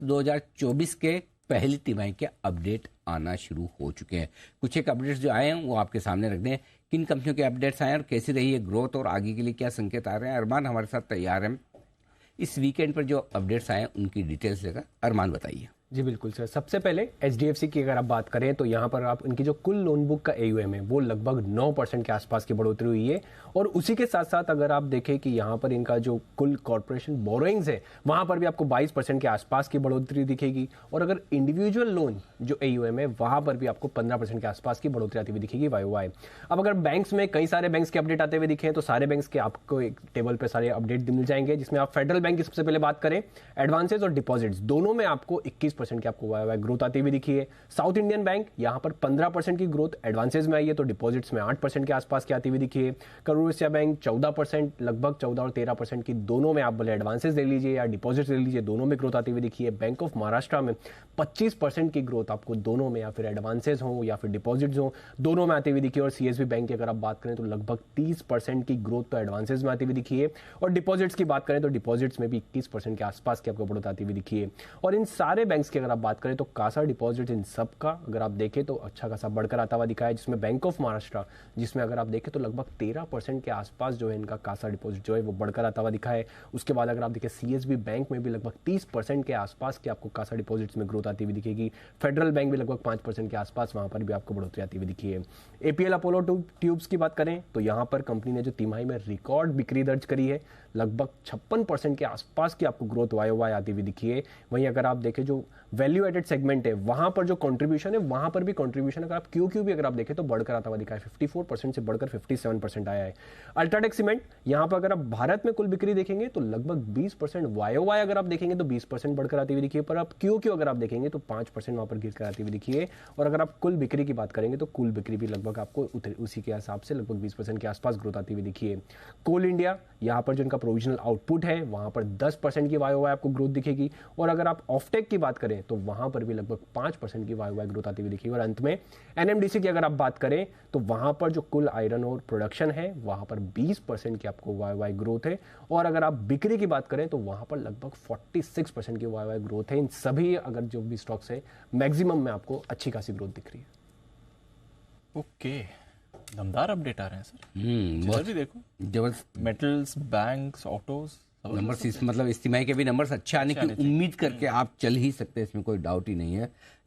2024 के पहली तिमाही के अपडेट आना शुरू हो चुके हैं। कुछ एक अपडेट्स जो आए हैं वो आपके सामने रख दें। किन कंपनियों के अपडेट्स आए हैं और कैसी रही है ग्रोथ और आगे के लिए क्या संकेत आ रहे हैं, अरमान हमारे साथ तैयार हैं इस वीकेंड पर जो अपडेट्स आए हैं उनकी डिटेल्स लेकर। अरमान बताइए। जी बिल्कुल सर, सबसे पहले एचडीएफसी की अगर आप बात करें तो यहाँ पर आप इनकी जो कुल लोन बुक का एयूएम है वो लगभग 9% के आसपास की बढ़ोतरी हुई है। और उसी के साथ साथ अगर आप देखें कि यहाँ पर इनका जो कुल कॉर्पोरेशन बोरोइंग्स है वहाँ पर भी आपको 22% के आसपास की बढ़ोतरी दिखेगी। और अगर इंडिविजुअल लोन जो एयूएम है वहाँ पर भी आपको 15% के आसपास की बढ़ोतरी आती हुई दिखेगी YoY। अब अगर बैंक्स में कई सारे बैंक्स के अपडेट आते हुए दिखे तो सारे बैंक्स के आपको एक टेबल पर सारे अपडेट मिल जाएंगे, जिसमें आप फेडरल बैंक की सबसे पहले बात करें, एडवांसेज और डिपॉजिट्स दोनों में आपको 21% की आपको YoY ग्रोथ आती हुई दिखी है। साउथ इंडियन बैंक यहां पर 15% की ग्रोथ एडवांसेज में आई है, तो डिपॉजिट्स में 8% के आसपास की आती हुई दिखी है। करूर वैश्य बैंक 14%, लगभग 14 और 13% की दोनों में आप बोले एडवांसेज ले लीजिए या डिपॉजिट्स ले लीजिए, दोनों में ग्रोथ आती हुई दिखी है। बैंक ऑफ महाराष्ट्र में 25% की ग्रोथ आपको दोनों में, या फिर एडवांसेज हो या फिर डिपॉजिट्स हो, दोनों में आती हुई दिखी है। और सीएसबी बैंक की अगर आप बात करें तो लगभग 30% की ग्रोथ तो एडवांसेज में आती हुई दिखी है। और डिपॉजिट्स की बात करें तो डिपॉजिट्स में भी 21% के आसपास की आपको बढ़ोतरी आती हुई दिखी है। और इन सारे बैंक्स की अगर आप बात करें तो कासा डिपॉजिट इन सब का अगर आप देखें तो अच्छा खासा बढ़कर आता हुआ दिखा है, जिसमें बैंक ऑफ महाराष्ट्र, जिसमें अगर आप देखें तो लगभग 13% के आसपास जो है इनका कासा डिपॉजिट जो है वो बढ़कर आता हुआ दिखा है। उसके बाद अगर आप देखें सीएसबी बैंक में भी लगभग 30% के आसपास की आपको कासा डिपॉजिट्स में ग्रोथ आती हुई दिखेगी। फेडरल बैंक भी लगभग 5% के आसपास, वहां पर भी आपको बढ़ोतरी आती हुई दिखी है। एपीएल अपोलो ट्यूब्स की बात करें तो यहां पर कंपनी ने जो तिमाही में रिकॉर्ड बिक्री दर्ज करी है, लगभग 56% के आसपास की आपको ग्रोथ YoY आती हुई दिखी है। वहीं अगर आप देखें जो वैल्यू एडेड सेगमेंट है वहां पर जो कंट्रीब्यूशन है वहां पर भी कंट्रीब्यूशन अगर आप क्यू भी अगर आप देखें तो बढ़कर आता हुआ दिखा है, 54% से बढ़कर 57% आया है। अल्ट्राटेक सीमेंट यहां पर अगर आप भारत में कुल बिक्री देखेंगे तो लगभग 20% YoY अगर आप देखेंगे तो 20% बढ़कर आती हुई दिखी है। पर आप क्यू अगर आप देखेंगे तो 5% वहां पर गिर कर आती हुई दिखी है। और अगर आप कुल बिक्री की बात करेंगे तो कुल बिक्री भी लगभग आपको उसी के हिसाब से लगभग 20% के आसपास ग्रोथ आती हुई दिखी है। कोल इंडिया यहां पर जो इनका प्रोविजनल आउटपुट है वहां पर 10% की YoY आपको ग्रोथ दिखेगी। और अगर आप ऑफटेक की बात करें तो वहां पर भी लगभग 5% की YoY ग्रोथ आती हुई दिखेगी। और अंत में एनएमडीसी की अगर आप बात करें तो वहां पर जो कुल आयरन और प्रोडक्शन है वहां पर 20% की आपको YoY ग्रोथ है। और अगर आप बिक्री की बात करें तो वहां पर लगभग 46% की YoY ग्रोथ है। इन सभी अगर जो भी स्टॉक्स है मैक्सिमम में आपको अच्छी खासी ग्रोथ दिख रही है। ओके, दमदार अपडेट आ रहे हैं सर। बहुत भी देखो जबरदस्त मेटल्स, बैंक्स, ऑटोज नंबर्स, मतलब इस तिमाही के भी नंबर्स अच्छे आने की उम्मीद करके आप चल ही सकते हैं, इसमें कोई डाउट ही नहीं है।